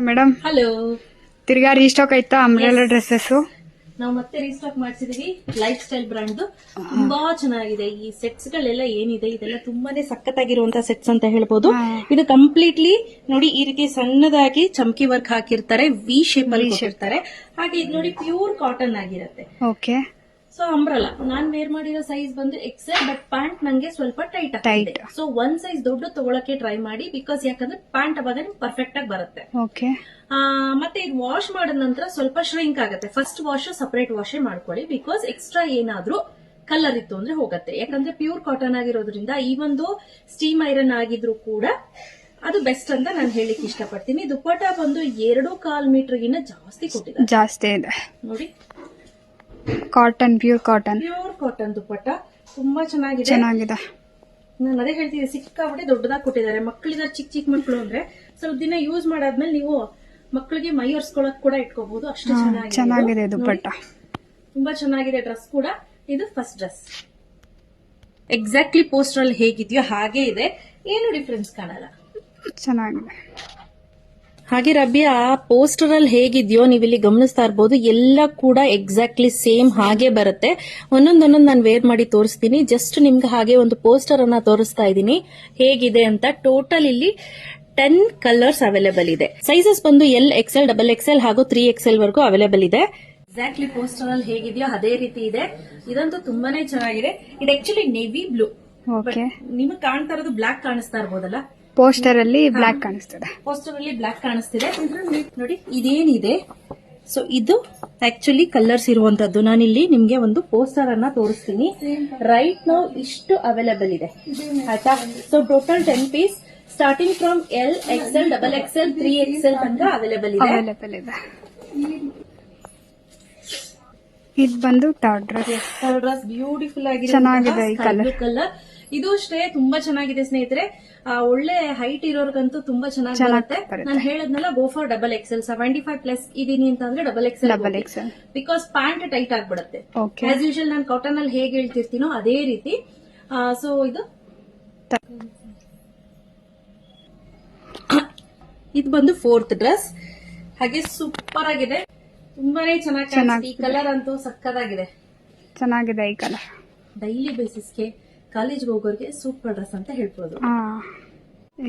Madam hello. ತಿರ್ಗಾ restock ಆಯ್ತಾ umbrella dresses? ನಾವು ಮತ್ತೆ ರೀಸ್ಟಾಕ್ ಮಾಡಿಸಿದೀವಿ. ಲೈಫ್ ಸ್ಟೈಲ್ ಬ್ರಾಂಡ್ ತುಂಬಾ ಚೆನ್ನಾಗಿದೆ. ಈ ಸೆಟ್ಸ್ ಗಳೆಲ್ಲ ಏನಿದೆ ಇದೆಲ್ಲ ತುಂಬಾನೇ ಸಖತ್ತಾಗಿರುವಂತ ಸೆಟ್ಸ್ ಅಂತ ಹೇಳ್ಬೋದು. ಇದು ಕಂಪ್ಲೀಟ್ಲಿ ನೋಡಿ ಈ ರೀತಿ ಸಣ್ಣದಾಗಿ ಚಮ್ಕಿ ವರ್ಕ್ ಹಾಕಿರ್ತಾರೆ, ವಿ ಶೇಪ್ ಅಲ್ಲಿ ಕೊಟ್ಟಿರ್ತಾರೆ. ಹಾಗೆ ಇದು ನೋಡಿ ಪ್ಯೂರ್ ಕಾಟನ್ ಆಗಿರುತ್ತೆ. ಓಕೆ. ಸೊ ಅಂಬ್ರಲ್ಲ ನಾನ್ ವೇರ್ ಮಾಡಿರೋ ಸೈಜ್ ಬಂದು ಎಕ್ಸೆಲ್, ಬಟ್ ಪ್ಯಾಂಟ್ ನಂಗೆ ಸ್ವಲ್ಪ ಟೈಟ್ ಆಗ್ತಿದೆ. ಸೊ ಒಂದ್ ಸೈಜ್ ದೊಡ್ಡ ತಗೊಳಕ್ಕೆ ಟ್ರೈ ಮಾಡಿ, ಬಿಕಾಸ್ ಯಾಕಂದ್ರೆ ಪ್ಯಾಂಟ್ ಅವಾಗ ನಿಮ್ಗೆ ಪರ್ಫೆಕ್ಟ್ ಆಗಿ ಬರುತ್ತೆ. ಓಕೆ. ಮತ್ತೆ ಇದು ವಾಶ್ ಮಾಡಿದ ನಂತರ ಸ್ವಲ್ಪ ಶ್ರಿಂಕ್ ಆಗುತ್ತೆ. ಫಸ್ಟ್ ವಾಶ್ ಸಪರೇಟ್ ವಾಶ್ ಮಾಡ್ಕೊಳ್ಳಿ, ಬಿಕಾಸ್ ಎಕ್ಸ್ಟ್ರಾ ಏನಾದ್ರೂ ಕಲರ್ ಇತ್ತು ಅಂದ್ರೆ ಹೋಗುತ್ತೆ. ಯಾಕಂದ್ರೆ ಪ್ಯೂರ್ ಕಾಟನ್ ಆಗಿರೋದ್ರಿಂದ ಈ ಒಂದು ಸ್ಟೀಮ್ ಐರನ್ ಆಗಿದ್ರು ಕೂಡ ಅದು ಬೆಸ್ಟ್ ಅಂತ ನಾನು ಹೇಳಿಕ್ ಇಷ್ಟಪಡ್ತೀನಿ. ದುಪ್ಪಟ್ಟ ಬಂದು 2.25 ಮೀಟರ್ಗಿನ್ನ ಜಾಸ್ತಿ ಕೊಟ್ಟಿದ್ದಾರೆ. ಜಾಸ್ತಿ ಇದೆ ನೋಡಿ, ಕಾಟನ್, ಪ್ಯೂರ್ ಕಾಟನ್ ದುಪ್ಪಟ್ಟ ತುಂಬಾ ಚೆನ್ನಾಗಿದೆ. ನಾನು ಅದೇ ಹೇಳ್ತಿದ್ದೆ, ಸಿಕ್ಕಾಬಿಟ್ಟು ದೊಡ್ಡದಾಗಿ ಕೊಟ್ಟಿದ್ದಾರೆ. ಮಕ್ಕಳಿದ್ದಾರೆ, ಚಿಕ್ಕ ಚಿಕ್ಕ ಮಕ್ಕಳು ಅಂದ್ರೆ ಸ್ವಲ್ಪ ದಿನ ಯೂಸ್ ಮಾಡಾದ್ಮೇಲೆ ನೀವು ಮಕ್ಕಳಿಗೆ ಮೈ ಒರ್ಸ್ಕೊಳಕ್ ಕೂಡ ಇಟ್ಕೋಬಹುದು. ಅಷ್ಟು ಚೆನ್ನಾಗಿದೆ ದುಪ್ಪಟ್ಟ. ತುಂಬಾ ಚೆನ್ನಾಗಿದೆ ಡ್ರೆಸ್ ಕೂಡ. ಇದು ಫಸ್ಟ್ ಡ್ರೆಸ್ ಎಕ್ಸಾಕ್ಟ್ಲಿ ಪೋಸ್ಟರ್ ಅಲ್ಲಿ ಹೇಗಿದೆಯೋ ಹಾಗೆ ಇದೆ, ಏನು ಡಿಫ್ರೆನ್ಸ್ ಕಾಣಲ್ಲ. ಚೆನ್ನಾಗಿದೆ. ಹಾಗೆ ರಬ್ಯ, ಪೋಸ್ಟರ್ ಅಲ್ಲಿ ಹೇಗಿದೆಯೋ ನೀವು ಇಲ್ಲಿ ಗಮನಿಸ್ತಾ ಇರಬಹುದು, ಎಲ್ಲ ಕೂಡ ಎಕ್ಸಾಕ್ಟ್ಲಿ ಸೇಮ್ ಹಾಗೆ ಬರುತ್ತೆ. ಒಂದೊಂದೊಂದೊಂದು ನಾನು ವೇರ್ ಮಾಡಿ ತೋರಿಸ್ತೀನಿ. ಜಸ್ಟ್ ನಿಮ್ಗೆ ಹಾಗೆ ಒಂದು ಪೋಸ್ಟರ್ ಅನ್ನ ತೋರಿಸ್ತಾ ಇದ್ದೀನಿ ಹೇಗಿದೆ ಅಂತ. ಟೋಟಲ್ ಇಲ್ಲಿ 10 ಕಲರ್ಸ್ ಅವೈಲೇಬಲ್ ಇದೆ. ಸೈಜಸ್ ಬಂದು ಎಲ್, ಎಕ್ಸೆಲ್, ಡಬಲ್ ಎಕ್ಸೆಲ್ ಹಾಗೂ 3XL ವರೆಗೂ ಅವೈಲೇಬಲ್ ಇದೆ. ಎಕ್ಸಾಕ್ಟ್ಲಿ ಪೋಸ್ಟರ್ ಅಲ್ಲಿ ಹೇಗಿದೆಯೋ ಅದೇ ರೀತಿ ಇದೆ. ಇದಂತೂ ತುಂಬಾನೇ ಚೆನ್ನಾಗಿದೆ. ಇದು ಆಕ್ಚುಲಿ ನೇವಿ ಬ್ಲೂ. ನಿಮಗೆ ಕಾಣ್ತಾ ಇರೋದು ಬ್ಲಾಕ್ ಕಾಣಿಸ್ತಾ ಇರ್ಬೋದಲ್ಲ, ಪೋಸ್ಟರ್ ಅಲ್ಲಿ ಬ್ಲಾಕ್ ಕಾಣಿಸ್ತದೆ. ಪೋಸ್ಟರ್ ಅಲ್ಲಿ ಬ್ಲಾಕ್ ಕಾಣಿಸ್ತಿದೆ ನೋಡಿ. ಇದೇನಿದೆ, ಸೊ ಇದು ಆಕ್ಚುಲಿ ಕಲರ್ಸ್ ಇರುವಂತದ್ದು. ನಾನಿಲ್ಲಿ ನಿಮ್ಗೆ ಒಂದು ಪೋಸ್ಟರ್ ಅನ್ನ ತೋರಿಸ್ತೀನಿ. ರೈಟ್ ನೌ ಇಷ್ಟು ಅವೈಲೇಬಲ್ ಇದೆ, ಆಯ್ತಾ? So total 10 piece starting from L, XL, double XL, 3XL ತನಕ ಅವೈಲೇಬಲ್ ಇದೆ. ಇದು ಬಂದು ಥರ್ಡ್ ಡ್ರೆಸ್. ಬ್ಯೂಟಿಫುಲ್ ಚೆನ್ನಾಗಿದೆ ಈ ಕಲರ್. ಇದು ಅಷ್ಟೇ ತುಂಬಾ ಚೆನ್ನಾಗಿದೆ ಸ್ನೇಹಿತರೆ. ಒಳ್ಳೆ ಹೈಟ್ ಇರೋರ್ಗಂತೂ ತುಂಬಾ ಚೆನ್ನಾಗಿರುತ್ತೆ. ನಾನು ಹೇಳದ್ನಲ್ಲ, ಗೋ ಫಾರ್ ಡಬಲ್ ಎಕ್ಸೆಲ್. 75+ ಇದೀನಿ ಅಂತಂದ್ರೆ double XL, because pant tight ಆಗ್ಬಿಡುತ್ತೆ. ಆಸ್ ಯೂಶುವಲ್ ನಾನು ಕಾಟನ್ ಅಲ್ಲಿ ಹೇಗೆ ಹೇಳ್ತಿರ್ತೀನೋ ಅದೇ ರೀತಿ. ಸೊ ಇದು ಬಂದು 4th ಡ್ರೆಸ್. ಹಾಗೆ ಸೂಪರ್ ಆಗಿದೆ, ತುಂಬಾನೇ ಚೆನ್ನಾಗಿ. ಈ ಕಲರ್ ಅಂತೂ ಸಕ್ಕತ್ತಾಗಿದೆ. ಚೆನ್ನಾಗಿದೆ ಈ ಕಲರ್. ಡೈಲಿ ಬೇಸಿಸ್ಗೆ ಕಾಲೇಜ್ಗೆ ಹೋಗೋರಿಗೆ ಸೂಪರ್ ಡ್ರೆಸ್ ಅಂತ ಹೇಳ್ಬೋದು.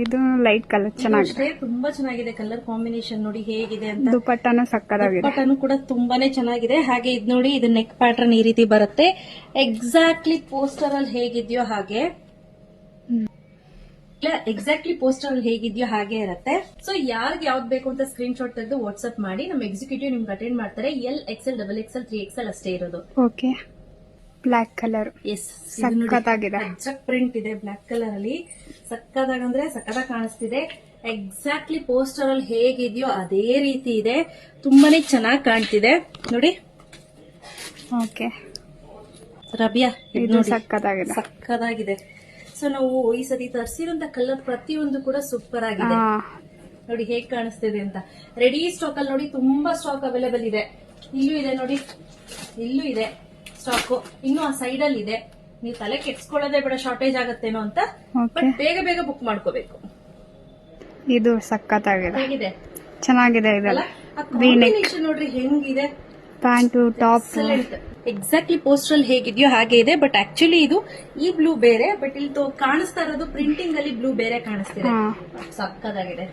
ಇದು ಲೈಟ್ ಕಲರ್ ಚೆನ್ನಾಗಿದೆ, ತುಂಬಾ ಚೆನ್ನಾಗಿದೆ. ಕಲರ್ ಕಾಂಬಿನೇಷನ್ ನೋಡಿ ಹೇಗಿದೆ ಅಂತ. ದುಪ್ಪಟ್ಟನು ಸಕ್ಕತ್ತಾಗಿದೆ. ದುಪ್ಪಟ್ಟನು ಕೂಡ ತುಂಬಾನೇ ಚೆನ್ನಾಗಿದೆ. ಹಾಗೆ ಇದು ನೋಡಿ, ಇದು ನೆಕ್ ಪ್ಯಾಟರ್ನ್ ಈ ರೀತಿ ಬರುತ್ತೆ. ಎಕ್ಸಾಕ್ಟ್ಲಿ ಪೋಸ್ಟರ್ ಅಲ್ಲಿ ಹೇಗಿದೆಯೋ ಹಾಗೆ, ಎಕ್ಸಾಕ್ಟ್ಲಿ ಪೋಸ್ಟರ್ ಅಲ್ಲಿ ಹೇಗಿದೆಯೋ ಹಾಗೆ ಇರುತ್ತೆ. ಸೊ ಯಾರಿಗೆ ಯಾವ್ದು ಬೇಕು ಅಂತ ಸ್ಕ್ರೀನ್ ಶಾಟ್ ತೆಗೆದು ವಾಟ್ಸ್ಆಪ್ ಮಾಡಿ, ನಮ್ಮ ಎಕ್ಸಿಕ್ಯೂಟಿವ್ ನಿಮ್ಗೆ ಅಟೆಂಡ್ ಮಾಡ್ತಾರೆ. L, XL, double XL, 3XL ಅಷ್ಟೇ ಇರೋದು. ಓಕೆ. ಬ್ಲಾಕ್ ಕಲರ್ ಸಕ್ಕತ್ತಾಗಿದೆ. ಅಜ್ಜಕ್ ಪ್ರಿಂಟ್ ಇದೆ ಬ್ಲಾಕ್ ಕಲರ್ ಅಲ್ಲಿ. ಸಕ್ಕದಾಗಂದ್ರೆ ಸಕ್ಕದಾಗ ಕಾಣಿಸ್ತಿದೆ. ಎಕ್ಸಾಕ್ಟ್ಲಿ ಪೋಸ್ಟರ್ ಅಲ್ಲಿ ಹೇಗಿದೆಯೋ ಅದೇ ರೀತಿ ಇದೆ. ತುಂಬಾನೇ ಚೆನ್ನಾಗಿ ಕಾಣ್ತಿದೆ ನೋಡಿ. ಓಕೆ ರಬಿಯಾ, ಇದು ಸಕ್ಕತ್ತಾಗಿದೆ. ಸೊ ನಾವು ಈ ಸತಿ ತರಿಸಿರೋಂತ ಕಲರ್ ಪ್ರತಿಯೊಂದು ಕೂಡ ಸೂಪರ್ ಆಗಿದೆ. ನೋಡಿ ಹೇಗ್ ಕಾಣಿಸ್ತಿದೆ ಅಂತ. ರೆಡಿ ಸ್ಟಾಕ್ ಅಲ್ಲಿ ನೋಡಿ ತುಂಬಾ ಸ್ಟಾಕ್ ಅವೈಲೇಬಲ್ ಇದೆ. ಇಲ್ಲೂ ಇದೆ ನೋಡಿ, ಇಲ್ಲೂ ಇದೆ ಸ್ಟಾಕ್. ಇನ್ನು ಆ ಸೈಡ್ ಅಲ್ಲಿ ಇದೆ. ನೀವು ತಲೆ ಕೆಡ್ಸ್ಕೊಳ್ಳೋದೇ ಬೇಡ ಶಾರ್ಟೇಜ್ ಆಗತ್ತೇನೋ ಅಂತ, ಬಟ್ ಬೇಗ ಬೇಗ ಬುಕ್ ಮಾಡ್ಕೋಬೇಕು. ಇದು ಸಕ್ಕತ್ತಾಗಿದೆ, ಹೇಗಿದೆ, ಚೆನ್ನಾಗಿದೆ. ಇದೆಲ್ಲ ಕಾಂಬಿನೇಷನ್ ನೋಡ್ರಿ ಹೆಂಗಿದೆ. ಪ್ಯಾಂಟು, ಟಾಪ್ ಎಕ್ಸಾಕ್ಟ್ಲಿ ಪೋಸ್ಟರ್ ಅಲ್ಲಿ ಹೇಗಿದೆಯೋ ಹಾಗೆ ಇದೆ. ಬಟ್ ಆಕ್ಚುಲಿ ಇದು ಈ ಬ್ಲೂ ಬೇರೆ, ಬಟ್ ಇಲ್ಲಿ ಕಾಣಿಸ್ತಾ ಇರೋದು ಪ್ರಿಂಟಿಂಗ್ ಅಲ್ಲಿ ಬ್ಲೂ ಬೇರೆ ಕಾಣಿಸ್ತಿದೆ. ಸಕ್ಕದಾಗಿದೆ.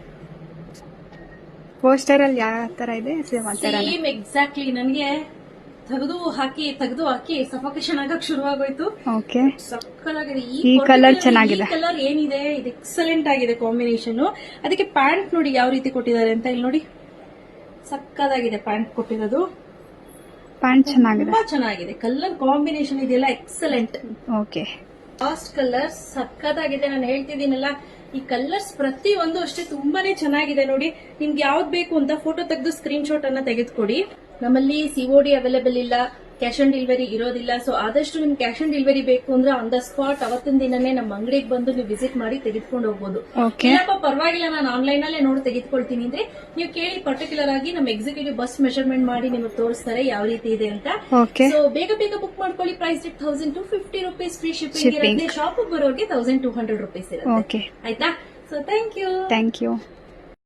ಪೋಸ್ಟರ್ ಅಲ್ಲಿ ಯಾವ ತರ ಇದೆ ಸೇಮ್ ಎಕ್ಸಾಕ್ಟ್ಲಿ. ನನಗೆ ತೆಗೆದು ಹಾಕಿ ಸಫೋಕೇಶನ್ ಆಗಕ್ ಶುರುವಾಗೋಯ್ತು. ಸಕ್ಕದಾಗಿದೆ. ಈ ಕಲರ್ ಚೆನ್ನಾಗಿದೆ. ಕಲರ್ ಏನಿದೆ ಇದು ಎಕ್ಸಲೆಂಟ್ ಆಗಿದೆ ಕಾಂಬಿನೇಷನ್. ಅದಕ್ಕೆ ಪ್ಯಾಂಟ್ ನೋಡಿ ಯಾವ ರೀತಿ ಕೊಟ್ಟಿದ್ದಾರೆ ಅಂತ. ಇಲ್ಲಿ ನೋಡಿ, ಸಕ್ಕದಾಗಿದೆ ಪ್ಯಾಂಟ್ ಕೊಟ್ಟಿರೋದು. ಪ್ಯಾಂಟ್ ಚೆನ್ನಾಗಿದೆ, ತುಂಬಾ ಚೆನ್ನಾಗಿದೆ. ಕಲರ್ ಕಾಂಬಿನೇಷನ್ ಇದೆಲ್ಲ ಎಕ್ಸಲೆಂಟ್. ಓಕೆ. ಫಾಸ್ಟ್ ಕಲರ್ ಸಕ್ಕದಾಗಿದೆ. ನಾನು ಹೇಳ್ತಿದ್ದೀನಲ್ಲ, ಈ ಕಲರ್ಸ್ ಪ್ರತಿ ಒಂದು ಅಷ್ಟೇ ತುಂಬಾನೇ ಚೆನ್ನಾಗಿದೆ. ನೋಡಿ, ನಿಮ್ಗೆ ಯಾವ್ದು ಬೇಕು ಅಂತ ಫೋಟೋ ತೆಗೆದು ಸ್ಕ್ರೀನ್ ಶಾಟ್ ಅನ್ನ ತೆಗೆದುಕೊಡಿ. ನಮ್ಮಲ್ಲಿ COD ಅವೈಲೇಬಲ್ ಇಲ್ಲ, ಕ್ಯಾಶ್ ಆನ್ ಡೆಲಿವರಿ ಇರೋದಿಲ್ಲ. ಸೊ ಆದಷ್ಟು ನಿಮ್ಗೆ ಕ್ಯಾಶ್ ಆನ್ ಡೆಲಿವರಿ ಬೇಕು ಅಂದ್ರೆ ಆನ್ ದ ಸ್ಪಾಟ್ ಅವತ್ತಿನ ದಿನನೇ ನಮ್ಮ ಅಂಗಡಿಗೆ ಬಂದು ನೀವು ವಿಸಿಟ್ ಮಾಡಿ ತೆಗೆದುಕೊಂಡು ಹೋಗ್ಬೋದು. ಏನಪ್ಪ ಪರವಾಗಿಲ್ಲ, ನಾನು ಆನ್ಲೈನ್ ಅಲ್ಲೇ ನೋಡಿ ತೆಗೆದುಕೊಳ್ತೀನಿ ಅಂದ್ರೆ ನೀವು ಕೇಳಿ ಪರ್ಟಿಕ್ಯುಲರ್ ಆಗಿ ನಮ್ಮ ಎಕ್ಸಿಕ್ಯೂಟಿವ್ ಬಸ್ ಮೆಷರ್ಮೆಂಟ್ ಮಾಡಿ ನಿಮಗೆ ತೋರಿಸ್ತಾರೆ ಯಾವ ರೀತಿ ಇದೆ ಅಂತ. ಸೊ ಬೇಗ ಬೇಗ ಬುಕ್ ಮಾಡ್ಕೊಳ್ಳಿ. ಪ್ರೈಸ್ 1250 ರೂಪೀಸ್, ಫ್ರೀ ಶಿಪ್ಪಿಂಗ್ ಇರುತ್ತೆ. ಶಾಪ್ ಬರೋರಿಗೆ 1200 ರೂಪೀಸ್ ಇರುತ್ತೆ, ಆಯ್ತಾ? So thank you.